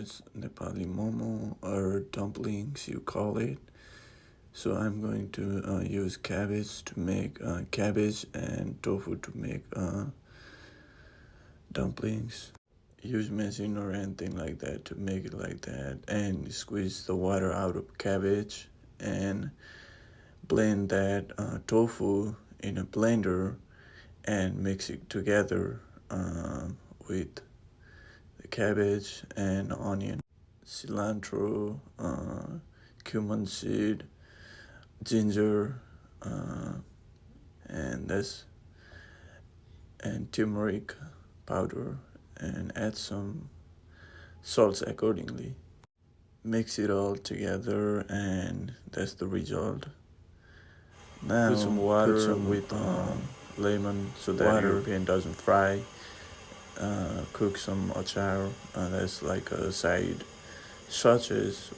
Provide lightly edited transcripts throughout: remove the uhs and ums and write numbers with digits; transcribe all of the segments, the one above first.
as Nepali momo or dumplings you call it. So I'm going to use cabbage to make cabbage and tofu to make dumplings. Use machine or anything like that to make it like that, and squeeze the water out of cabbage and blend that tofu in a blender and mix it together with the cabbage and onion, cilantro, cumin seed, ginger, and this, and turmeric powder, and add some salts accordingly. Mix it all together, and that's the result. Now put some water with lemon so that your pan doesn't fry. Cook some achar, that's like a side sauces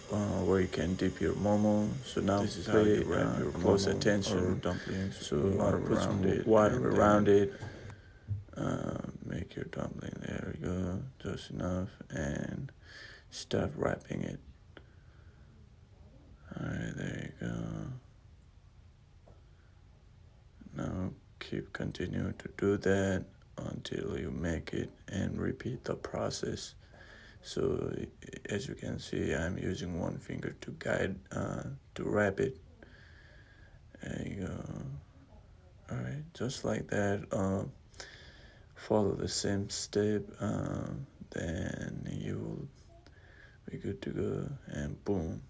where you can dip your momo. So now this is how you wrap your close attention. Dumplings. So put some water around it. Make your dumpling. There you go, just enough, and start wrapping it. All right, there you go. Now continue to do that until you make it, and repeat the process. So as you can see, I'm using one finger to guide to wrap it. There you go. All right, just like that. Follow the same step, then you'll be good to go, and boom,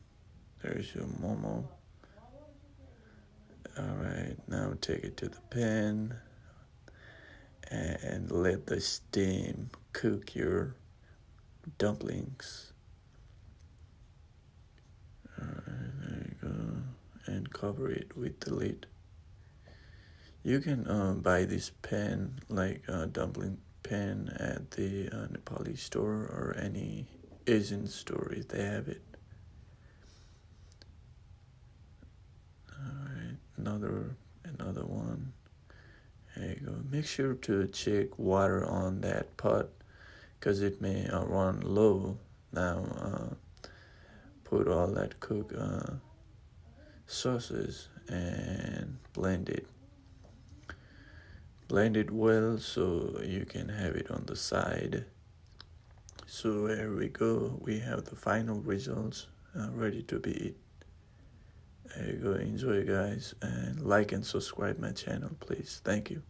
there's your momo. All right, now take it to the pan and let the steam cook your dumplings. All right, there you go, and cover it with the lid. You can buy this pan, like a dumpling pan, at the Nepali store or any Asian store if they have it. All right, another one. There you go. Make sure to check water on that pot because it may run low. Now put all that cooked sauces and blend it. Blend it well so you can have it on the side. So here we go. We have the final results ready to be eaten. There you go. Enjoy, guys, and like and subscribe my channel, please. Thank you.